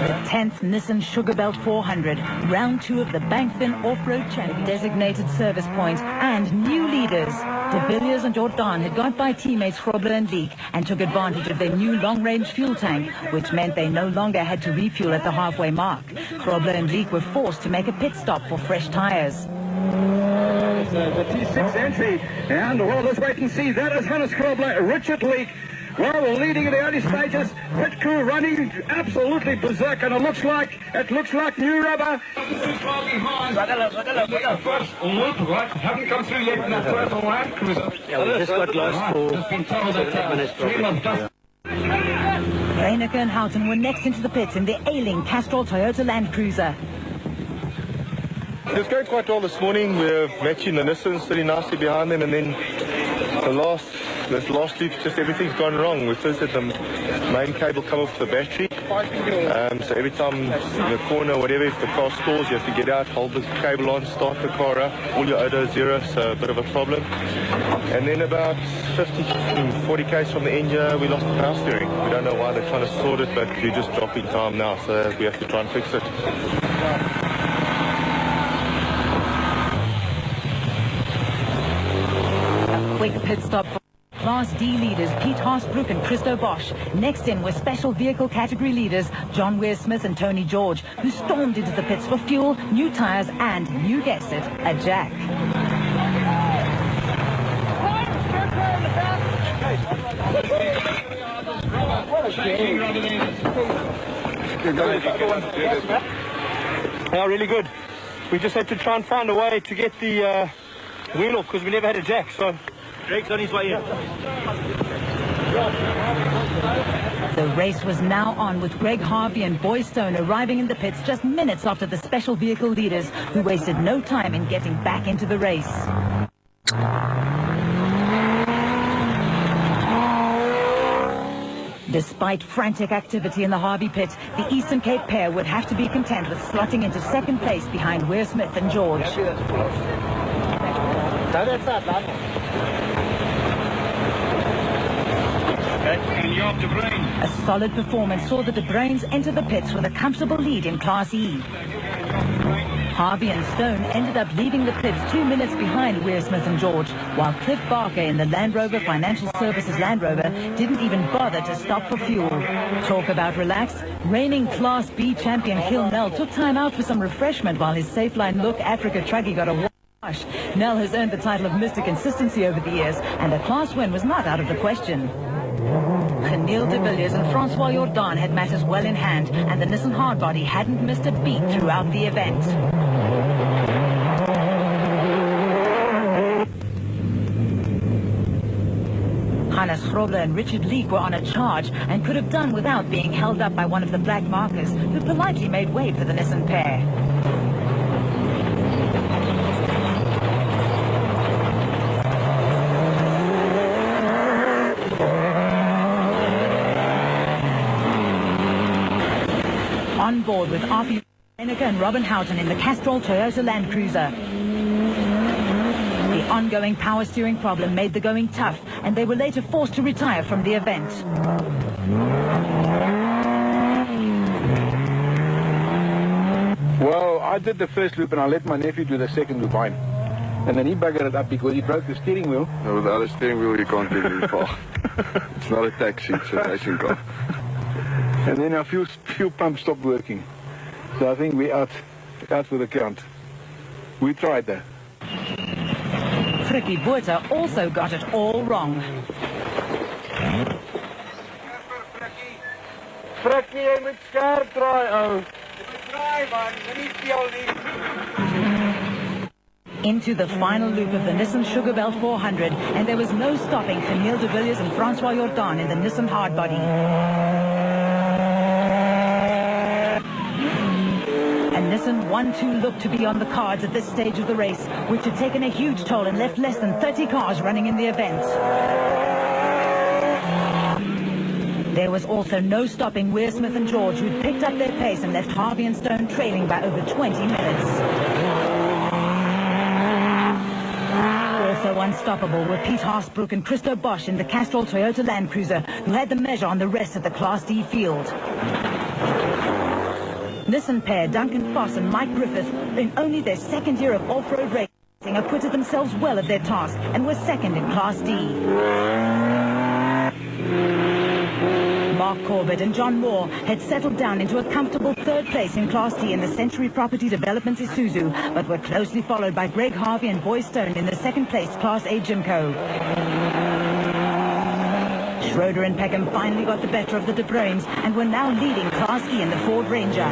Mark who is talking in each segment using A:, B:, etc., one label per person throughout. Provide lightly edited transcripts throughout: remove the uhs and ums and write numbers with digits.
A: 10th Nissan Sugarbelt 400, round 2 of the Bank-Thin Off-Road Challenge, designated service point, and new leaders. De Villiers and Jordan had got by teammates Grobler and Leek and took advantage of their new long-range fuel tank, which meant they no longer had to refuel at the halfway mark. Grobler and Leek were forced to make a pit stop for fresh tyres.
B: The T6 entry, and well, let's wait and see. That is Hannes Grobler, Richard Leek. Well, we're leading in the early stages. Pit crew running absolutely berserk, and it looks like new rubber.
C: Haven't come through yet in that first Land Cruiser.
D: Yeah, we just got lost for 10 minutes probably.
A: Reineke and Houghton were next into the pits in the ailing Castrol Toyota Land Cruiser.
E: It was going quite well this morning. We're matching the Nissans pretty nicely behind them, and then this last loop, just everything's gone wrong. We first had the main cable come off the battery, so every time in the corner, whatever, if the car stalls, you have to get out, hold the cable on, start the car up, all your odo zero, so a bit of a problem. And then about 40 k's from the end here, we lost the power steering. We don't know why they're trying to sort it, but we're just dropping time now, so we have to try and fix it.
A: Quick pit stop for Class D leaders Piet Haasbroek and Christo Bosch. Next in were special vehicle category leaders John Weir-Smith and Tony George, who stormed into the pits for fuel, new tyres and, you guessed it, a jack.
D: Yeah, really good. We just had to try and find a way to get the wheel off because we never had a jack, so Greg's on his way in.
A: The race was now on, with Greg Harvey and Boy Stone arriving in the pits just minutes after the special vehicle leaders, who wasted no time in getting back into the race. Despite frantic activity in the Harvey pit, the Eastern Cape pair would have to be content with slotting into second place behind Weir-Smith and George. A solid performance saw the De Bruins enter the pits with a comfortable lead in Class E. Harvey and Stone ended up leaving the pits 2 minutes behind Weir-Smith and George, while Cliff Barker in the Land Rover Financial Services Land Rover didn't even bother to stop for fuel. Talk about relaxed. Reigning Class B champion Gil Nel took time out for some refreshment while his Safeline Look Africa truggy got a wash. Nel has earned the title of Mr. Consistency over the years, and a class win was not out of the question. De Villiers and Francois Jordan had matters well in hand, and the Nissan hardbody hadn't missed a beat throughout the event. Hannes Grobler and Richard Leek were on a charge and could have done without being held up by one of the black markers, who politely made way for the Nissan pair. On board with Arthur Reineke and Robin Houghton in the Castrol Toyota Land Cruiser. The ongoing power steering problem made the going tough, and they were later forced to retire from the event.
B: Well, I did the first loop and I let my nephew do the second loop behind. And then he buggered it up because he broke the steering wheel.
E: No, without a steering wheel you can't do really far. It's not a taxi, it's a racing car.
B: And then our fuel pump stopped working. So I think we're out for the count. We tried that.
A: Frikkie Botha also got it all wrong.
B: Frikkie, jy moet skerp draai, ou. Draai man, nie speel nie.
A: Into the final loop of the Nissan Sugarbelt 400, and there was no stopping for De Villiers and Francois Jordan in the Nissan hardbody. A Nissan 1-2 looked to be on the cards at this stage of the race, which had taken a huge toll and left less than 30 cars running in the event. There was also no stopping Weir-Smith and George, who'd picked up their pace and left Harvey and Stone trailing by over 20 minutes. Also unstoppable were Piet Haasbroek and Christo Bosch in the Castrol Toyota Land Cruiser, who had the measure on the rest of the Class D field. Nissan pair Duncan Foss and Mike Griffith, in only their second year of off-road racing, acquitted themselves well of their task and were second in Class D. Mark Corbett and John Moore had settled down into a comfortable third place in Class D in the Century Property Developments Isuzu, but were closely followed by Greg Harvey and Boy Stone in the second place Class A Jimco. Schroeder and Peckham finally got the better of the De Bruynes and were now leading Class E in the Ford Ranger.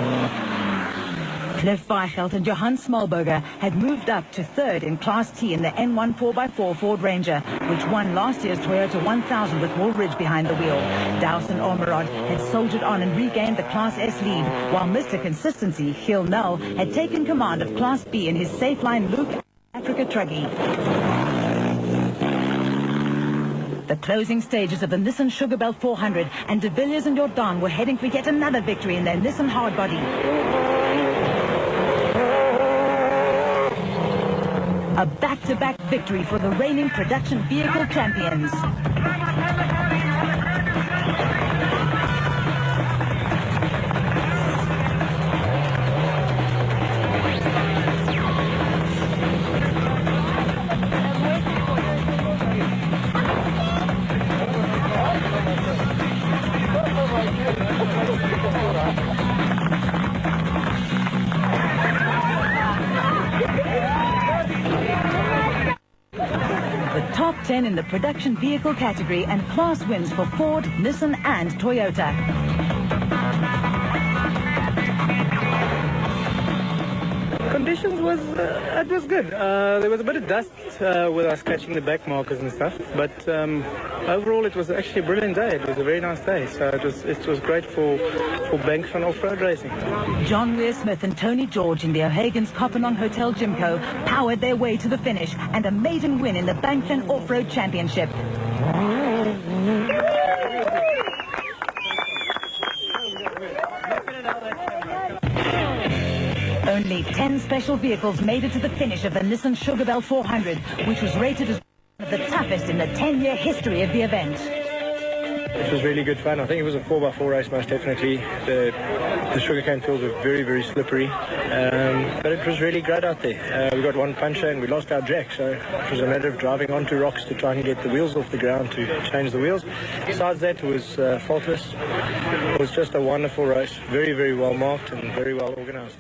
A: Cliff Weichelt and Johan Smallberger had moved up to third in Class T in the N1 4x4 Ford Ranger, which won last year's Toyota 1000 with Woolridge behind the wheel. Dowson Ormerod had soldiered on and regained the Class S lead, while Mr. Consistency, Gil Null, had taken command of Class B in his Safeline Luke Africa Truggy. The closing stages of the Nissan Sugarbelt 400, and De Villiers and Jordan were heading for yet another victory in their Nissan hardbody. A back-to-back victory for the reigning production vehicle champions. Top 10 in the production vehicle category and class wins for Ford, Nissan and Toyota.
D: Conditions was it was good. There was a bit of dust with us catching the back markers and stuff, but overall it was actually a brilliant day. It was a very nice day, so it was great for banks and off-road racing.
A: John Weir Smith and Tony George in the O'Hagan's Kopanong Hotel Jimco powered their way to the finish and a maiden win in the Bankman Off-Road Championship. Only 10 special vehicles made it to the finish of the Nissan Sugarbelt 400, which was rated as one of the toughest in the 10-year history of the event.
D: It was really good fun. I think it was a 4x4 race, most definitely. The sugarcane fields were very, very slippery, but it was really great out there. We got one puncher and we lost our jack, so it was a matter of driving onto rocks to try and get the wheels off the ground to change the wheels. Besides that, it was faultless. It was just a wonderful race, very, very well marked and very well organized.